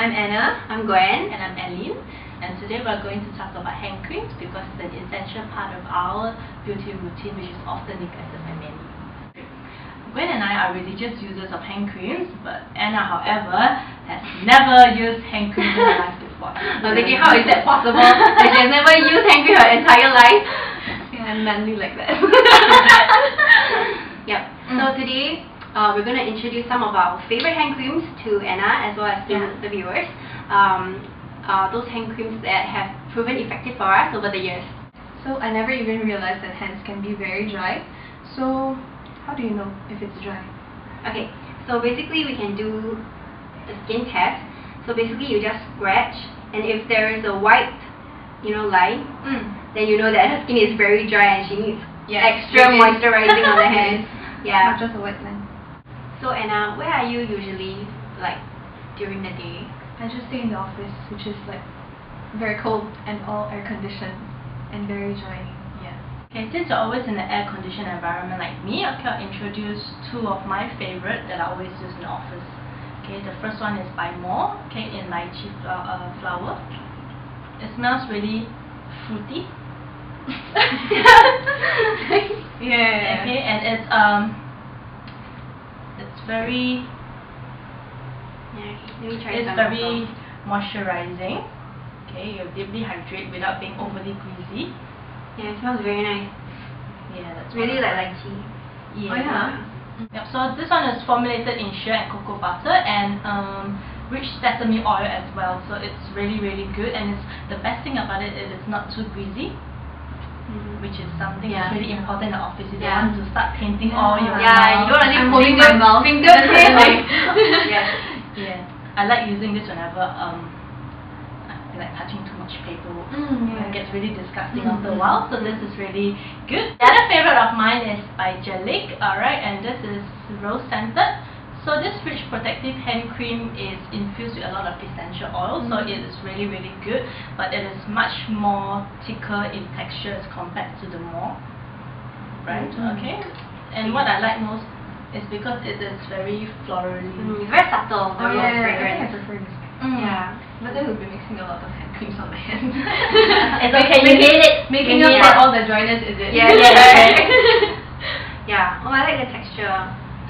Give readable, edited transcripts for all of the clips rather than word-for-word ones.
I'm Anna. I'm Gwen. And I'm ALENE. And today we're going to talk about hand creams because it's an essential part of our beauty routine, which is often neglected by many. Gwen and I are religious users of hand creams, but Anna, however, has never used hand cream in her life before. I'm thinking, how is that possible? She has never used hand cream her entire life. Yeah, I'm manly like that. Yep. So today, we're going to introduce some of our favorite hand creams to Anna as well as to the viewers. Those hand creams that have proven effective for us over the years. So I never even realized that hands can be very dry. So how do you know if it's dry? Okay, so basically we can do a skin test. So basically you just scratch, and if there is a white, line, then you know that her skin is very dry and she needs extra moisturizing on the hands. Yeah, not just a white line. So Anna, where are you usually during the day? I just stay in the office, which is very cold and all air conditioned and very dry. Yeah. Okay, since you're always in an air conditioned environment like me, I'll introduce two of my favorite that I always use in the office. Okay, the first one is by More, in lychee flower. It smells really fruity. Yeah. Okay, and it's very very moisturizing. Okay, you deeply hydrate without being overly greasy. Yeah, it smells very nice. Yeah, that's really like lychee. Yeah. Oh yeah. Yep, so this one is formulated in shea and cocoa butter and rich sesame oil as well. So it's really good, and the best thing about it is it's not too greasy. Which is something that's really important in the office. You don't want to start painting all your mouth. Yeah, you don't want to leave holding my mouth. Fingerprint. Yeah. I like using this whenever I feel like touching too much paper. It gets really disgusting after a while. So this is really good. The other favorite of mine is by Gelic, alright, and this is rose scented. So this rich protective hand cream is infused with a lot of essential oils, so it is really good, but it is much more thicker in texture as compared to the More brand. Okay, and what I like most is because it is very florally. It's very subtle, very fragrant. I prefer this. Yeah, but then we'll be mixing a lot of hand creams on my hands. It's okay, you made it. Making up for all the dryness, is it? Yeah. Yeah. Oh, I like the texture.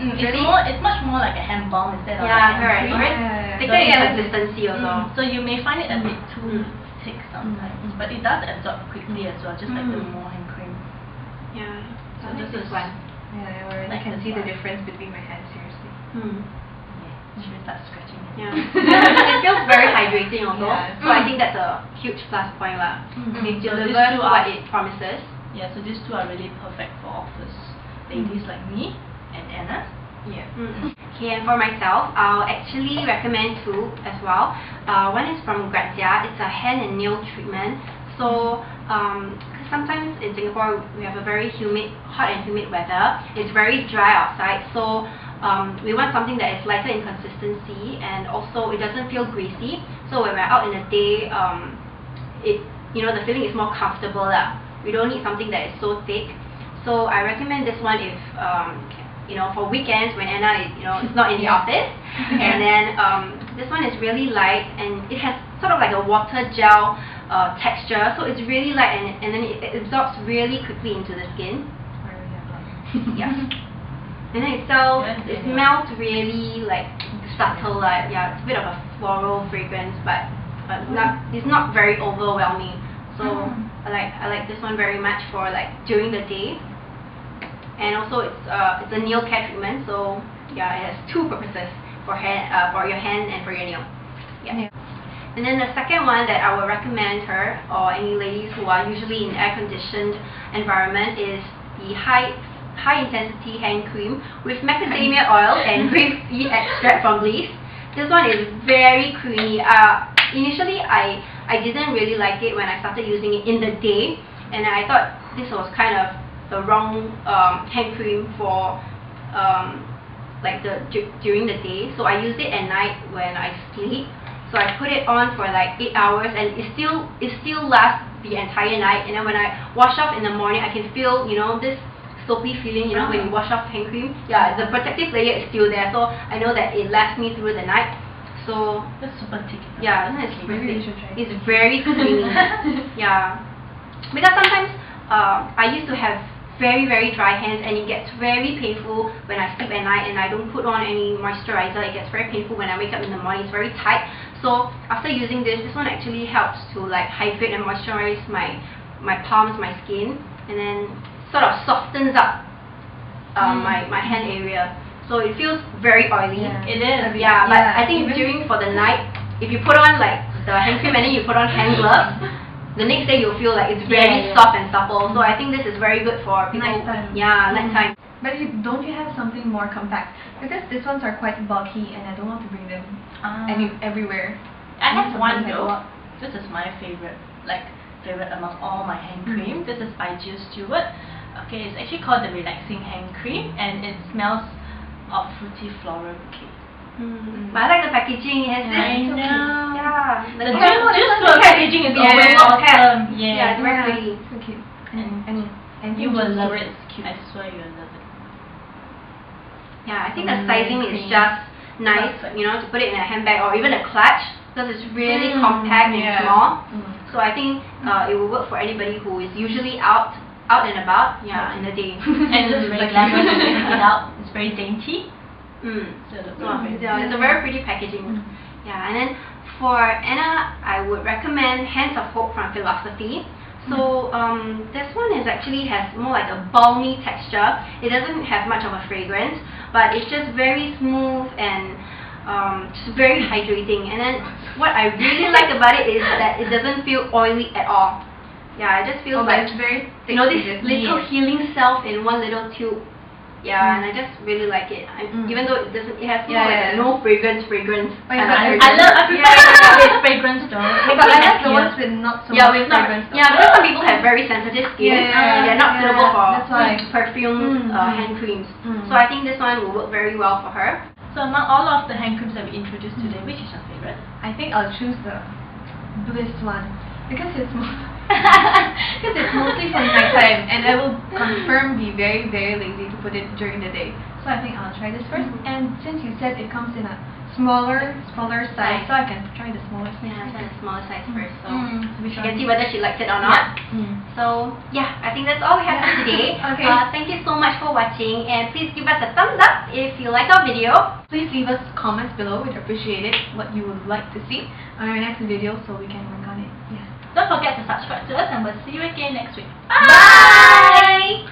It's much more like a hand balm instead of a hand cream. Thicker in consistency also. So you may find it a bit too thick sometimes, but it does absorb quickly as well, just like the More hand cream. Yeah. So this is one. Yeah, I already can see the difference between my hands, seriously. Should we start scratching it? Yeah. It feels very hydrating also. Yeah. So I think that's a huge plus point. It delivers what it promises. Yeah, so these two are really perfect for office ladies like me and Anna. Yeah. Okay, and for myself, I'll actually recommend two as well. One is from GWEN. It's a hand and nail treatment. So sometimes in Singapore we have a very hot and humid weather. It's very dry outside, so we want something that is lighter in consistency and also it doesn't feel greasy. So when we're out in the day, the feeling is more comfortable. We don't need something that is so thick. So I recommend this one if for weekends when Anna is not in the office. And then this one is really light and it has sort of like a water gel texture. So it's really light and then it absorbs really quickly into the skin. Yeah. And then it smells really subtle. It's a bit of a floral fragrance, but it's not very overwhelming. So I like this one very much for during the day. And also it's a nail care treatment, so it has two purposes for your hand and for your nail. Yeah. And then the second one that I would recommend her or any ladies who are usually in air conditioned environment is the high intensity hand cream with macadamia oil and grapeseed extract from Bliss. This one is very creamy. Initially I didn't really like it when I started using it in the day, and I thought this was kind of the wrong hand cream for during the day. So I use it at night when I sleep. So I put it on for 8 hours, and it still lasts the entire night. And then when I wash off in the morning, I can feel this soapy feeling, when you wash off hand cream. Yeah, the protective layer is still there, so I know that it lasts me through the night. So It's super thick. yeah, isn't it super Maybe you thick? should try. It's very creamy. Yeah, because sometimes I used to have very dry hands, and it gets very painful when I sleep at night and I don't put on any moisturizer. It gets very painful when I wake up in the morning. It's very tight. So after using this one actually helps to like hydrate and moisturize my palms, my skin, and then sort of softens up my hand area. So it feels very oily. Yeah. It is. Yeah, but Yeah, I think even during for the night, if you put on like the hand cream and then you put on hand gloves, the next day you'll feel like it's very Yeah. soft and supple. So I think this is very good for people. Nighttime. Yeah, nighttime. But don't you have something more compact? Because these ones are quite bulky and I don't want to bring them everywhere. I have one Sometimes I though. go out. This is my favorite, favorite among all my hand cream. This is by Jill Stewart. Okay, it's actually called the Relaxing Hand Cream, and it smells of fruity floral bouquet. But I like the packaging. It has this. I know. Yeah. The Like, Jill Stewart packaging is always awesome. Yeah, it's very pretty. So cute. And you will love it. I swear you will love it. Yeah, I think the sizing is just nice, you know, to put it in a handbag or even a clutch, because it's really compact and small. So I think it will work for anybody who is usually out and about, in the day. And it's very glamorous when you take it out. It's very dainty. So it looks very Yeah, it's a very pretty packaging. Yeah, and then for Anna, I would recommend Hands of Hope from Philosophy. So this one actually has more like a balmy texture. It doesn't have much of a fragrance, but it's just very smooth and just very hydrating. And then what I really like about it is that it doesn't feel oily at all. Yeah, it just feels like it's very thick, you know, this is it? little healing self in one little tube. Yeah, and I just really like it. Even though it has no fragrance. I prefer with fragrance though. But I like the ones with not so much fragrance. Because some people have very sensitive skin. They're not suitable for perfume hand creams. So I think this one will work very well for her. So among all of the hand creams that we introduced today, which is your favorite? I think I'll choose the Bliss one because it's mostly for nighttime, and I will confirm be very lazy to put it during the day. So I think I'll try this first. And since you said it comes in a smaller size, so I can try the smaller size. Yeah, try the smaller size first, so we she can see whether she likes it or not. So yeah, I think that's all we have for today. Okay. Thank you so much for watching, and please give us a thumbs up if you like our video. Please leave us comments below. We'd appreciate it. What you would like to see on our next video, so we can work on it. Yeah. Don't forget to subscribe to us, and we'll see you again next week. Bye!